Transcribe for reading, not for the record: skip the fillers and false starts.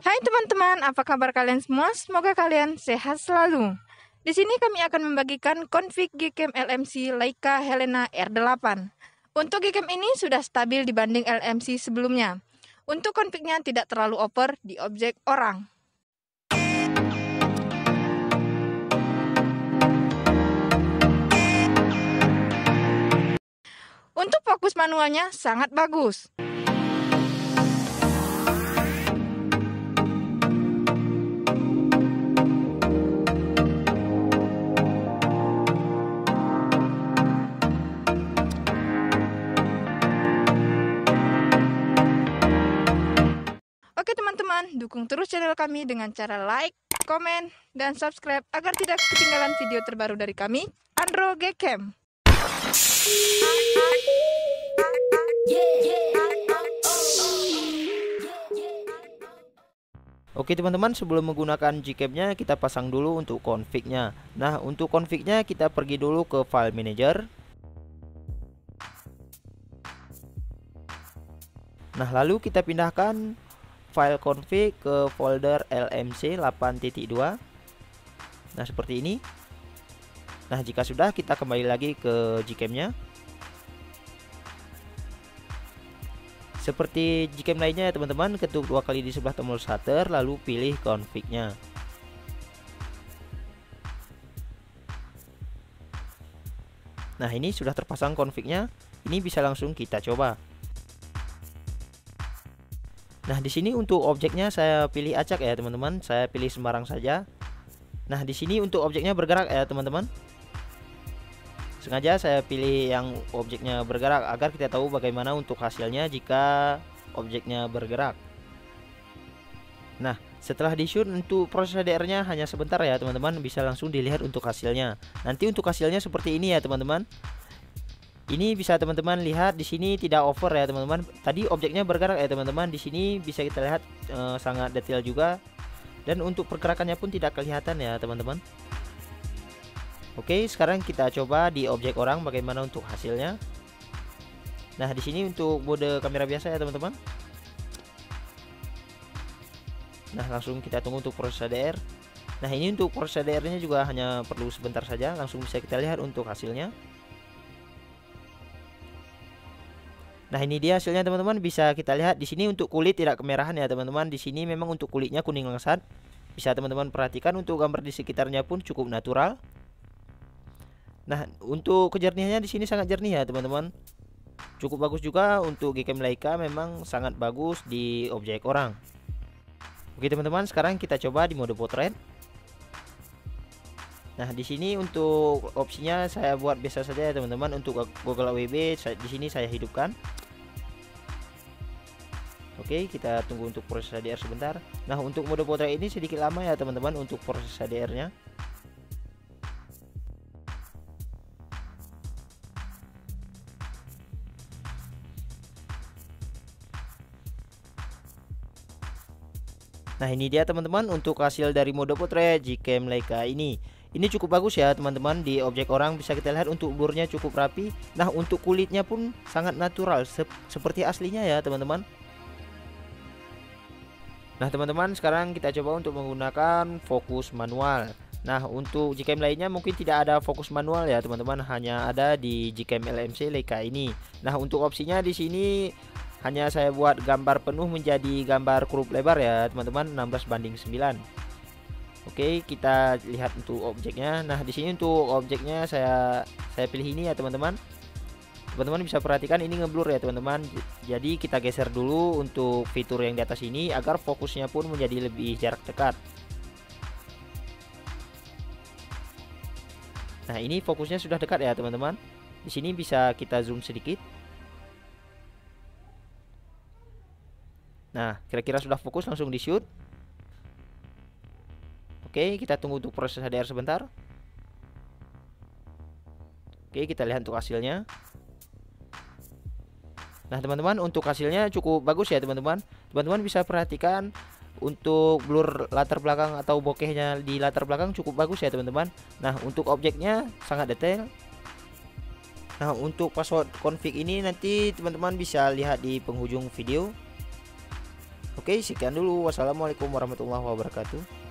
Hai teman-teman, apa kabar kalian semua? Semoga kalian sehat selalu. Di sini kami akan membagikan config Gcam LMC Leica Helena R8. Untuk Gcam ini sudah stabil dibanding LMC sebelumnya. Untuk confignya tidak terlalu over di objek orang. Untuk fokus manualnya sangat bagus. Oke teman-teman, dukung terus channel kami dengan cara like, komen, dan subscribe agar tidak ketinggalan video terbaru dari kami, Andro Gcam. Oke teman-teman, sebelum menggunakan Gcam-nya kita pasang dulu untuk config-nya. Nah, untuk config-nya kita pergi dulu ke file manager. Nah, lalu kita pindahkan file config ke folder LMC 8.2. Nah, seperti ini. Nah, jika sudah, kita kembali lagi ke Gcam-nya. Seperti Gcam lainnya ya teman-teman, ketuk 2 kali di sebelah tombol shutter lalu pilih config-nya. Nah, ini sudah terpasang config-nya. Ini bisa langsung kita coba. Nah, di sini untuk objeknya saya pilih acak ya teman-teman. Saya pilih sembarang saja. Nah, di sini untuk objeknya bergerak ya teman-teman. Sengaja saya pilih yang objeknya bergerak agar kita tahu bagaimana untuk hasilnya jika objeknya bergerak. Nah, setelah di shoot untuk proses HDR-nya hanya sebentar ya teman-teman, bisa langsung dilihat untuk hasilnya. Nanti untuk hasilnya seperti ini ya teman-teman. Ini bisa teman-teman lihat di sini tidak over ya teman-teman. Tadi objeknya bergerak ya teman-teman. Di sini bisa kita lihat sangat detail juga. Dan untuk pergerakannya pun tidak kelihatan ya teman-teman. Oke, sekarang kita coba di objek orang bagaimana untuk hasilnya. Nah, di sini untuk mode kamera biasa ya teman-teman. Nah, langsung kita tunggu untuk proses HDR. Nah, ini untuk proses HDR-nya juga hanya perlu sebentar saja, langsung bisa kita lihat untuk hasilnya. Nah, ini dia hasilnya teman-teman, bisa kita lihat di sini untuk kulit tidak kemerahan ya teman-teman. Di sini memang untuk kulitnya kuning langsat. Bisa teman-teman perhatikan untuk gambar di sekitarnya pun cukup natural. Nah, untuk kejernihannya di sini sangat jernih ya teman-teman. Cukup bagus juga untuk Gcam Leica, memang sangat bagus di objek orang. Oke teman-teman, sekarang kita coba di mode potret. Nah, di sini untuk opsinya saya buat biasa saja ya teman-teman. Untuk Google AWB di sini saya hidupkan. Oke, kita tunggu untuk proses HDR sebentar. Nah, untuk mode potret ini sedikit lama ya teman-teman untuk proses HDR-nya. Nah, ini dia teman-teman untuk hasil dari mode potret Gcam Leica ini. Ini cukup bagus ya teman-teman, di objek orang bisa kita lihat untuk blurnya cukup rapi. Nah, untuk kulitnya pun sangat natural seperti aslinya ya teman-teman. Nah teman-teman, sekarang kita coba untuk menggunakan fokus manual. Nah, untuk Gcam lainnya mungkin tidak ada fokus manual ya teman-teman, hanya ada di Gcam LMC Leica ini. Nah, untuk opsinya di sini hanya saya buat gambar penuh menjadi gambar crop lebar ya teman-teman, 16:9. Oke, kita lihat untuk objeknya. Nah, di sini untuk objeknya saya pilih ini ya teman-teman. Teman-teman bisa perhatikan ini ngeblur ya teman-teman. Jadi kita geser dulu untuk fitur yang di atas ini agar fokusnya pun menjadi lebih jarak dekat. Nah, ini fokusnya sudah dekat ya teman-teman. Di sini bisa kita zoom sedikit. Nah, kira-kira sudah fokus, langsung di shoot. Oke, kita tunggu untuk proses HDR sebentar. Oke, kita lihat untuk hasilnya. Nah teman-teman, untuk hasilnya cukup bagus ya teman-teman. Teman-teman bisa perhatikan untuk blur latar belakang atau bokehnya di latar belakang cukup bagus ya teman-teman. Nah, untuk objeknya sangat detail. Nah, untuk password config ini nanti teman-teman bisa lihat di penghujung video. Oke, sekian dulu. Wassalamualaikum warahmatullahi wabarakatuh.